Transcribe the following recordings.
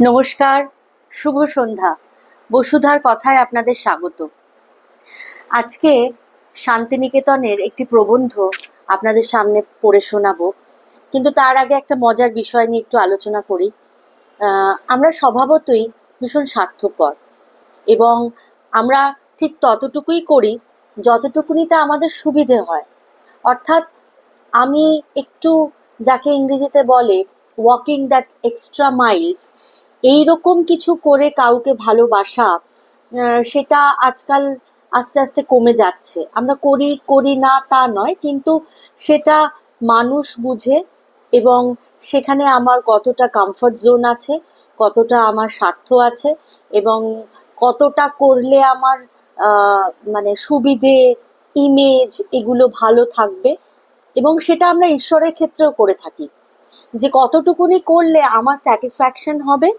নমস্কার, শুভ সন্ধ্যা। বসুধার কথায় আপনাদের স্বাগত। আজকে শান্তিনিকেতনের একটি প্রবন্ধ আপনাদের সামনে পড়ে শোনাবো, কিন্তু তার আগে একটা মজার বিষয় নিয়ে একটু আলোচনা করি। আমরা স্বভাবতই ভীষণ স্বার্থপর এবং আমরা ঠিক ততটুকুই করি যতটুকুনিতে আমাদের সুবিধে হয়। অর্থাৎ আমি একটু, যাকে ইংরেজিতে বলে ওয়াকিং দ্যাট এক্সট্রা মাইলস, এইরকম কিছু করে কাউকে ভালোবাসা, সেটা আজকাল আস্তে আস্তে কমে যাচ্ছে। আমরা করি না তা নয়, কিন্তু সেটা মানুষ বুঝে এবং সেখানে আমার কতটা কমফর্ট জোন আছে, কতটা আমার স্বার্থ আছে এবং কতটা করলে আমার মানে সুবিধে, ইমেজ এগুলো ভালো থাকবে। এবং সেটা আমরা ঈশ্বরের ক্ষেত্রেও করে থাকি, যে কতটুকুনি করলে আমার স্যাটিসফ্যাকশন হবে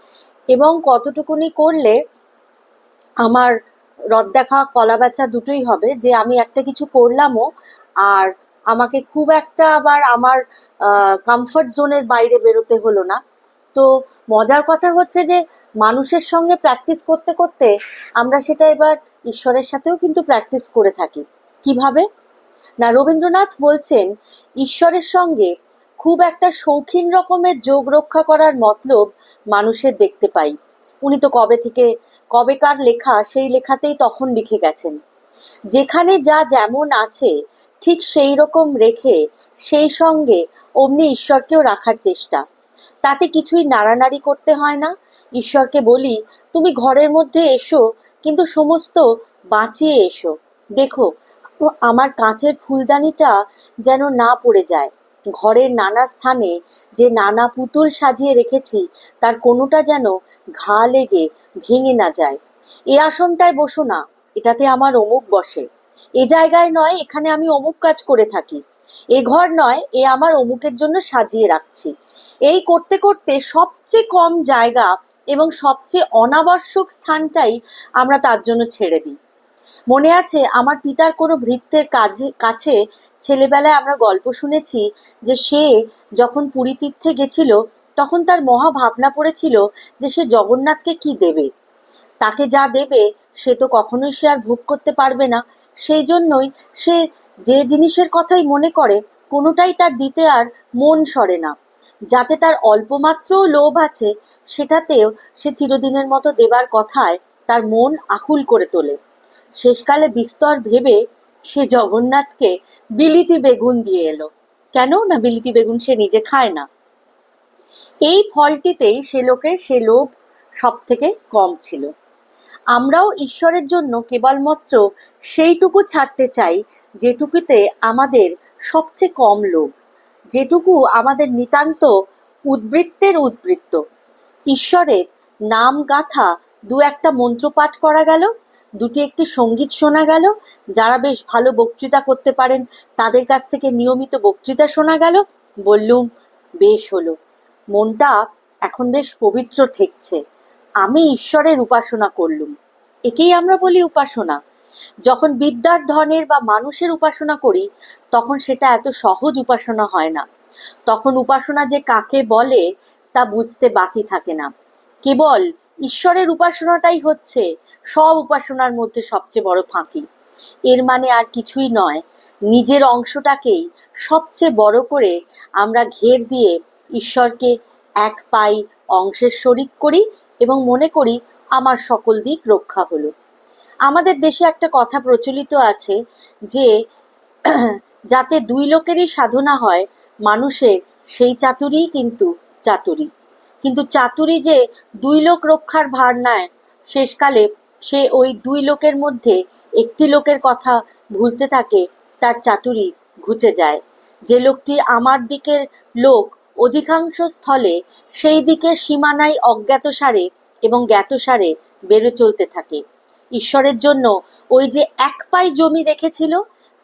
এবং কতটুকুনি করলে আমার রদ দেখা কলা বেচা দুটোই হবে, যে আমি একটা কিছু করলামও আর আমাকে খুব একটা আবার আমার কমফর্ট জোনের বাইরে বেরোতে হলো না। তো মজার কথা হচ্ছে যে মানুষের সঙ্গে প্র্যাকটিস করতে করতে আমরা সেটা এবার ঈশ্বরের সাথেও কিন্তু প্র্যাকটিস করে থাকি। কিভাবে না, রবীন্দ্রনাথ বলছেন ঈশ্বরের সঙ্গে খুব একটা শৌখিন রকমের যোগ রক্ষা করার মতলব মানুষের দেখতে পাই। উনি তো কবেকার লেখা, সেই লেখাতেই তখন লিখে গেছেন, যেখানে যা যেমন আছে ঠিক সেই রকম রেখে সেই সঙ্গে অমনি ঈশ্বরকেও রাখার চেষ্টা। তাতে কিছুই নাড়ানাড়ি করতে হয় না। ঈশ্বরকে বলি, তুমি ঘরের মধ্যে এসো, কিন্তু সমস্ত বাঁচিয়ে এসো। দেখো, আমার কাঁচের ফুলদানিটা যেন না পড়ে যায়। ঘরের নানা স্থানে যে নানা পুতুল সাজিয়ে রেখেছি, তার কোনোটা যেন ঘা লেগে ভেঙে না যায়। এ আসনটায় বসো না, এটাতে আমার অমুক বসে। এ জায়গায় নয়, এখানে আমি অমুক কাজ করে থাকি। এ ঘর নয়, এ আমার অমুকের জন্য সাজিয়ে রাখছি। এই করতে করতে সবচেয়ে কম জায়গা এবং সবচেয়ে অনাবশ্যক স্থানটাই আমরা তার জন্য ছেড়ে দিই। মনে আছে, আমার পিতার কোনো ভৃত্যের কাছে ছেলেবেলায় আমরা গল্প শুনেছি যে সে যখন পুরী তীর্থে গেছিল, তখন তার মহা ভাবনা পড়েছিল যে সে জগন্নাথকে কি দেবে। তাকে যা দেবে সে তো কখনোই সে আর ভোগ করতে পারবে না। সেই জন্যই সে যে জিনিসের কথাই মনে করে, কোনোটাই তার দিতে আর মন সরে না। যাতে তার অল্পমাত্রও লোভ আছে, সেটাতেও সে চিরদিনের মতো দেবার কথায় তার মন আকুল করে তোলে। শেষকালে বিস্তর ভেবে সে জগন্নাথকে বিলিতি বেগুন দিয়ে এলো। কেন না, বিলিতি বেগুন সে নিজে খায় না। এই ফলটিতেই সে লোভ সব থেকে কম ছিল। আমরাও ঈশ্বরের জন্য কেবলমাত্র সেইটুকু ছাড়তে চাই যেটুকুতে আমাদের সবচেয়ে কম লোভ, যেটুকু আমাদের নিতান্ত উদ্বৃত্তের উদ্বৃত্ত। ঈশ্বরের নাম গাথা দু একটা মন্ত্রপাঠ করা গেল, দুটি একটি সঙ্গীত শোনা গেল, যারা বেশ ভালো বক্তৃতা করতে পারেন তাদের কাছ থেকে নিয়মিত বক্তৃতা শোনা গেল। বললুম, বেশ হলো, মনটা এখন বেশ পবিত্র ঠেকছে, আমি ঈশ্বরের উপাসনা করলুম। একেই আমরা বলি উপাসনা। যখন বিদ্যার, ধনের বা মানুষের উপাসনা করি, তখন সেটা এত সহজ উপাসনা হয় না। তখন উপাসনা যে কাকে বলে তা বুঝতে বাকি থাকে না। কেবল ঈশ্বরের উপাসনাটাই হচ্ছে সব উপাসনার মধ্যে সবচেয়ে বড় ফাঁকি। এর মানে আর কিছুই নয়, নিজের অংশটাকেই সবচেয়ে বড় করে আমরা ঘের দিয়ে ঈশ্বরকে এক পাই অংশের শরিক করি এবং মনে করি আমার সকল দিক রক্ষা হলো। আমাদের দেশে একটা কথা প্রচলিত আছে যে যাতে দুই লোকেরই সাধনা হয় মানুষের, সেই চাতুরী কিন্তু চাতুরী। কিন্তু চাতুরী যে দুই লোক রক্ষার ভার নেয়, শেষকালে সে ওই দুই লোকের মধ্যে একটি লোকের কথা ভুলতে থাকে, তার চাতুরী ঘুচে যায়। যে লোকটি আমার দিকের লোক অধিকাংশ স্থলে সেই দিকের সীমানায় অজ্ঞাতসারে এবং জ্ঞাতসারে বেড়ে চলতে থাকে। ঈশ্বরের জন্য ওই যে এক পাই জমি রেখেছিল,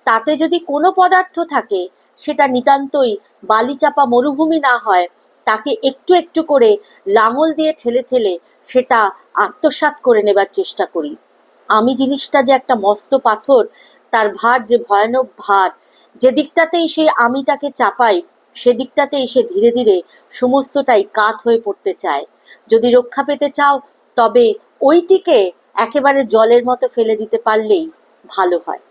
তাতে যদি কোনো পদার্থ থাকে, সেটা নিতান্তই বালিচাপা মরুভূমি না হয়, তাকে একটু একটু করে লাঙল দিয়ে ঠেলে ঠেলে সেটা আত্মসাৎ করে নেবার চেষ্টা করি। আমি জিনিসটা যে একটা মস্ত পাথর, তার ভার যে ভয়ানক ভার, যে দিকটাতেই সেই আমিটাকে চাপাই, সেদিকটাতে এসে ধীরে ধীরে সমস্তটাই কাত হয়ে পড়তে চায়। যদি রক্ষা পেতে চাও তবে ওইটিকে একেবারে জলের মতো ফেলে দিতে পারলেই ভালো হয়।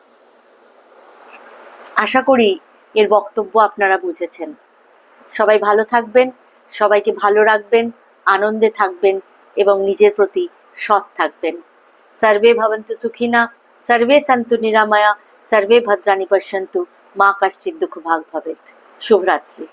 আশা করি এর বক্তব্য আপনারা বুঝেছেন। সবাই ভালো থাকবেন, সবাইকে ভালো রাখবেন, আনন্দে থাকবেন এবং নিজের প্রতি সৎ থাকবেন। সর্বে ভবন্তু সুখিনা, সর্বে সন্তু নিরাময়া, সর্বে ভদ্রাণি পশ্যন্তু, মা কশ্চিৎ দুঃখ ভাগ ভবেৎ। শুভরাত্রি।